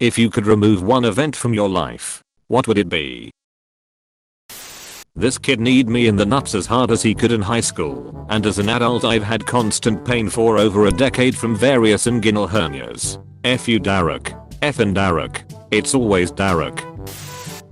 If you could remove one event from your life, what would it be? This kid kneed me in the nuts as hard as he could in high school, and as an adult I've had constant pain for over a decade from various inguinal hernias. F you Derek. Effin' Derek. It's always Derek.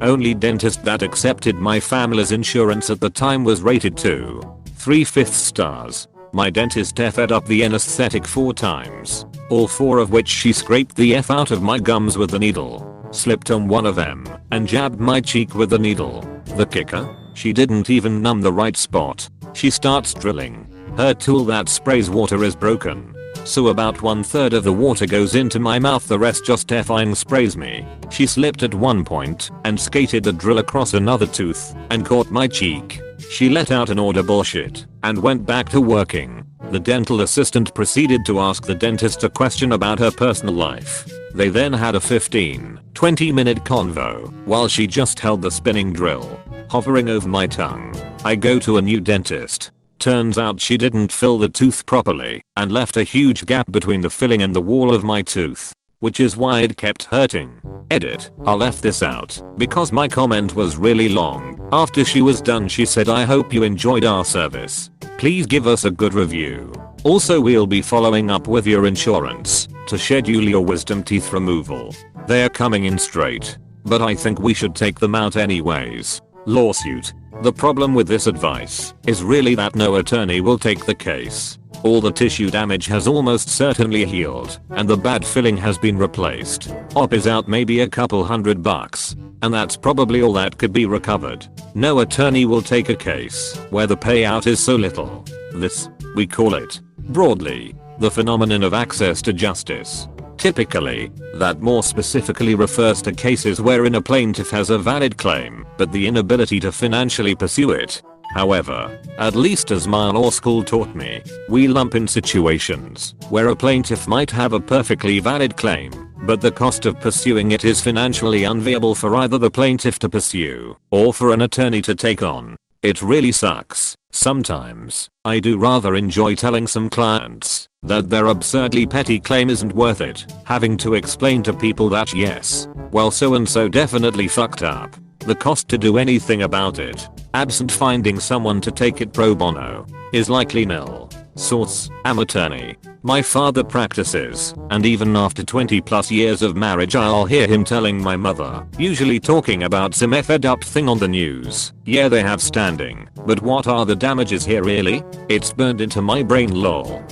Only dentist that accepted my family's insurance at the time was rated 2 3/5 stars. My dentist F'd up the anesthetic 4 times, all 4 of which she scraped the F out of my gums with the needle, slipped on one of them, and jabbed my cheek with the needle. The kicker? She didn't even numb the right spot. She starts drilling. Her tool that sprays water is broken, so about 1/3 of the water goes into my mouth, the rest just effing sprays me. She slipped at one point and skated the drill across another tooth and caught my cheek. She let out an audible shit and went back to working. The dental assistant proceeded to ask the dentist a question about her personal life. They then had a 15-20 minute convo while she just held the spinning drill hovering over my tongue. I go to a new dentist. Turns out she didn't fill the tooth properly and left a huge gap between the filling and the wall of my tooth, which is why it kept hurting. Edit. I left this out because my comment was really long. After she was done she said, "I hope you enjoyed our service. Please give us a good review. Also we'll be following up with your insurance to schedule your wisdom teeth removal. They're coming in straight, but I think we should take them out anyways." Lawsuit. The problem with this advice is really that no attorney will take the case. All the tissue damage has almost certainly healed, and the bad filling has been replaced. Op is out maybe a couple $100, and that's probably all that could be recovered. No attorney will take a case where the payout is so little. This, we call it, broadly, the phenomenon of access to justice. Typically, that more specifically refers to cases wherein a plaintiff has a valid claim, but the inability to financially pursue it. However, at least as my law school taught me, we lump in situations where a plaintiff might have a perfectly valid claim, but the cost of pursuing it is financially unviable for either the plaintiff to pursue or for an attorney to take on. It really sucks. Sometimes, I do rather enjoy telling some clients that their absurdly petty claim isn't worth it, having to explain to people that yes, well so and so definitely fucked up. The cost to do anything about it, absent finding someone to take it pro bono, is likely nil. Source, am attorney. My father practices, and even after 20+ years of marriage I'll hear him telling my mother, usually talking about some effed up thing on the news. Yeah, they have standing, but what are the damages here really? It's burned into my brain lol.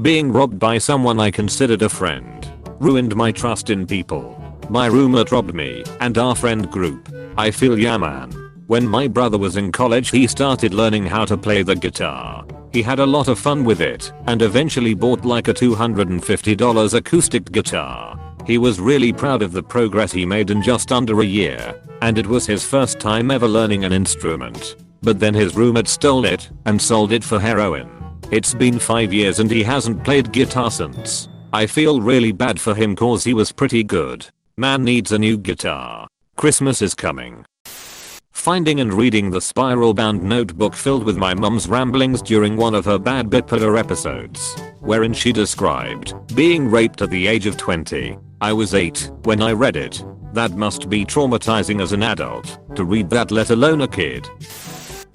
Being robbed by someone I considered a friend ruined my trust in people. My roommate robbed me and our friend group. I feel ya man. When my brother was in college he started learning how to play the guitar. He had a lot of fun with it and eventually bought like a $250 acoustic guitar. He was really proud of the progress he made in just under a year, and it was his first time ever learning an instrument. But then his roommate stole it and sold it for heroin. It's been 5 years and he hasn't played guitar since. I feel really bad for him cause he was pretty good. Man needs a new guitar. Christmas is coming. Finding and reading the spiral-bound notebook filled with my mum's ramblings during one of her bad bipolar episodes, wherein she described being raped at the age of 20. I was 8 when I read it. That must be traumatizing as an adult to read that, let alone a kid.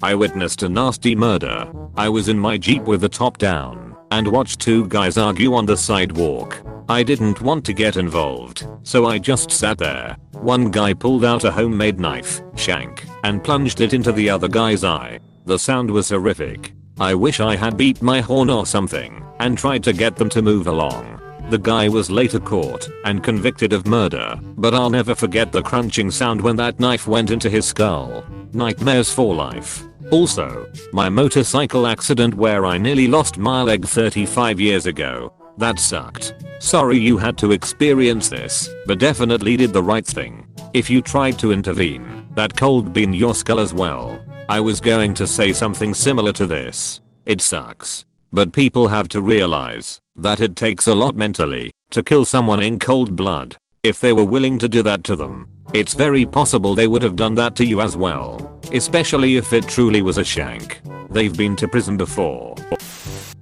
I witnessed a nasty murder. I was in my Jeep with the top down and watched 2 guys argue on the sidewalk. I didn't want to get involved, so I just sat there. One guy pulled out a homemade knife, shank, and plunged it into the other guy's eye. The sound was horrific. I wish I had beat my horn or something and tried to get them to move along. The guy was later caught and convicted of murder, but I'll never forget the crunching sound when that knife went into his skull. Nightmares for life. Also, my motorcycle accident where I nearly lost my leg 35 years ago. That sucked. Sorry you had to experience this, but definitely did the right thing. If you tried to intervene, that cold be in your skull as well. I was going to say something similar to this. It sucks. But people have to realize that it takes a lot mentally to kill someone in cold blood. If they were willing to do that to them, it's very possible they would have done that to you as well. Especially if it truly was a shank. They've been to prison before.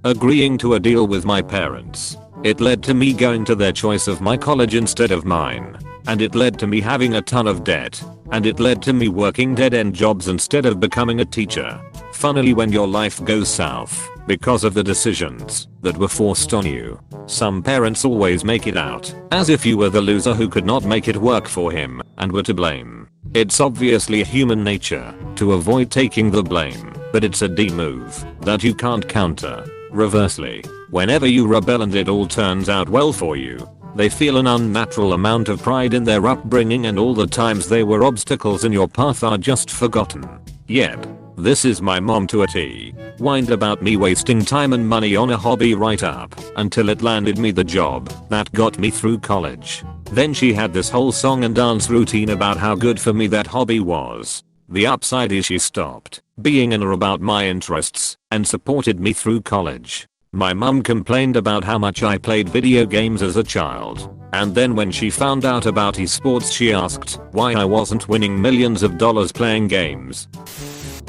Agreeing to a deal with my parents. It led to me going to their choice of my college instead of mine. And it led to me having a ton of debt. And it led to me working dead-end jobs instead of becoming a teacher. Funnily, when your life goes south because of the decisions that were forced on you, some parents always make it out as if you were the loser who could not make it work for him and were to blame. It's obviously human nature to avoid taking the blame, but it's a D move that you can't counter. Reversely, whenever you rebel and it all turns out well for you, they feel an unnatural amount of pride in their upbringing, and all the times they were obstacles in your path are just forgotten. Yep. This is my mom to a T. Whined about me wasting time and money on a hobby right up until it landed me the job that got me through college. Then she had this whole song and dance routine about how good for me that hobby was. The upside is she stopped being in or about my interests and supported me through college. My mum complained about how much I played video games as a child. And then when she found out about esports, she asked why I wasn't winning millions of dollars playing games.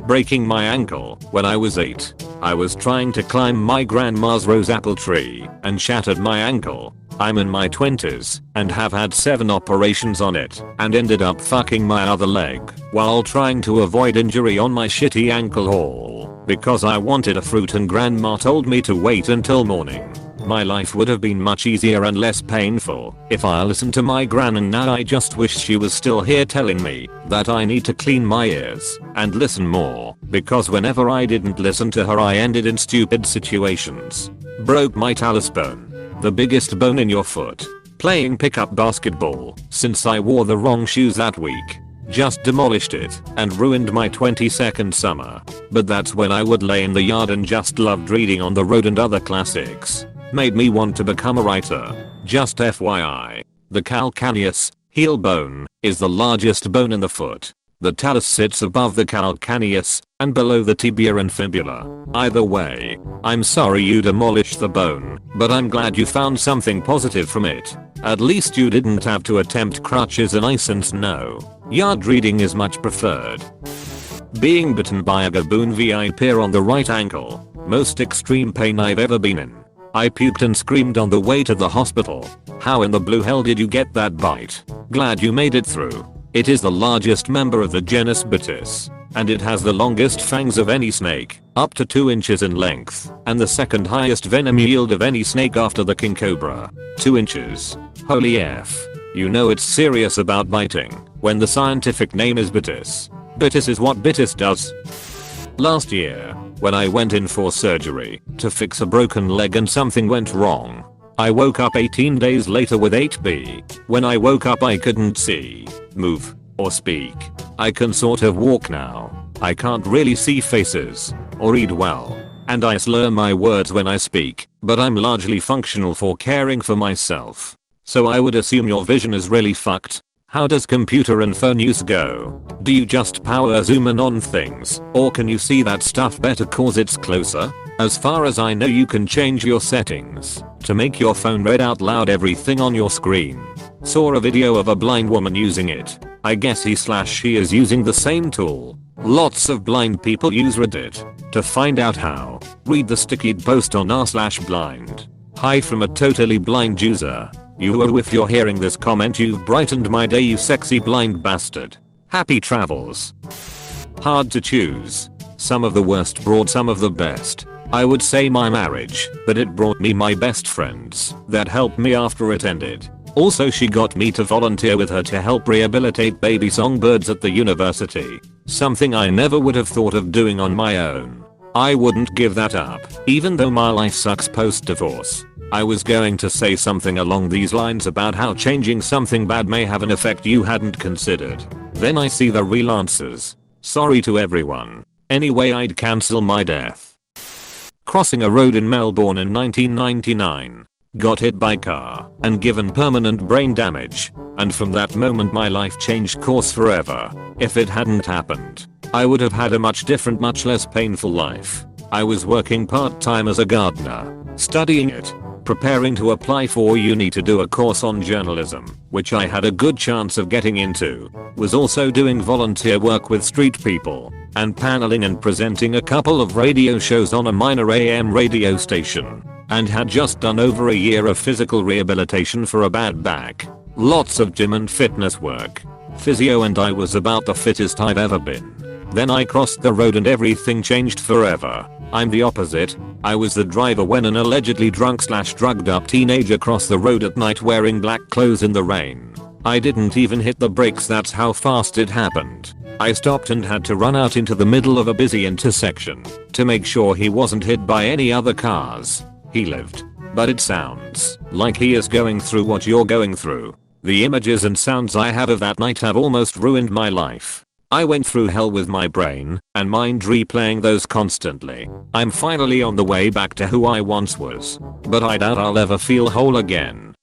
Breaking my ankle when I was 8. I was trying to climb my grandma's rose apple tree and shattered my ankle. I'm in my 20s and have had 7 operations on it and ended up fucking my other leg while trying to avoid injury on my shitty ankle haul because I wanted a fruit and grandma told me to wait until morning. My life would have been much easier and less painful if I listened to my gran, and now I just wish she was still here telling me that I need to clean my ears and listen more, because whenever I didn't listen to her I ended in stupid situations. Broke my talus bone, the biggest bone in your foot, playing pickup basketball since I wore the wrong shoes that week. Just demolished it and ruined my 22nd summer. But that's when I would lay in the yard and just loved reading On the Road and other classics. Made me want to become a writer. Just FYI, the calcaneus, heel bone, is the largest bone in the foot. The talus sits above the calcaneus and below the tibia and fibula. Either way, I'm sorry you demolished the bone, but I'm glad you found something positive from it. At least you didn't have to attempt crutches and ice and snow. Yard reading is much preferred. Being bitten by a gaboon vipera on the right ankle. Most extreme pain I've ever been in. I puked and screamed on the way to the hospital. How in the blue hell did you get that bite? Glad you made it through. It is the largest member of the genus Bitis, and it has the longest fangs of any snake, up to 2 inches in length, and the second highest venom yield of any snake after the king cobra. 2 inches. Holy F. You know it's serious about biting when the scientific name is Bitis. Bitis is what Bitis does. Last year, when I went in for surgery to fix a broken leg and something went wrong. I woke up 18 days later with 8B. When I woke up I couldn't see, move, or speak. I can sort of walk now. I can't really see faces or read well, and I slur my words when I speak, but I'm largely functional for caring for myself. So I would assume your vision is really fucked. How does computer and phone use go? Do you just power zoom in on things, or can you see that stuff better cause it's closer? As far as I know you can change your settings to make your phone read out loud everything on your screen. Saw a video of a blind woman using it. I guess he/she is using the same tool. Lots of blind people use Reddit to find out how. Read the sticky post on r/blind. Hi from a totally blind user. If you're hearing this comment, you've brightened my day, you sexy blind bastard. Happy travels. Hard to choose. Some of the worst brought some of the best. I would say my marriage, but it brought me my best friends that helped me after it ended. Also, she got me to volunteer with her to help rehabilitate baby songbirds at the university. Something I never would have thought of doing on my own. I wouldn't give that up, even though my life sucks post-divorce. I was going to say something along these lines about how changing something bad may have an effect you hadn't considered. Then I see the real answers. Sorry to everyone. Anyway, I'd cancel my death. Crossing a road in Melbourne in 1999. Got hit by car and given permanent brain damage. And from that moment my life changed course forever. If it hadn't happened, I would have had a much different, much less painful life. I was working part-time as a gardener, studying it, preparing to apply for uni to do a course on journalism, which I had a good chance of getting into, was also doing volunteer work with street people, and paneling and presenting a couple of radio shows on a minor AM radio station. and had just done over a year of physical rehabilitation for a bad back. Lots of gym and fitness work. Physio, and I was about the fittest I've ever been. Then I crossed the road and everything changed forever. I'm the opposite. I was the driver when an allegedly drunk/drugged up teenager crossed the road at night wearing black clothes in the rain. I didn't even hit the brakes, that's how fast it happened. I stopped and had to run out into the middle of a busy intersection to make sure he wasn't hit by any other cars. He lived. But it sounds like he is going through what you're going through. The images and sounds I have of that night have almost ruined my life. I went through hell with my brain and mind replaying those constantly. I'm finally on the way back to who I once was, but I doubt I'll ever feel whole again.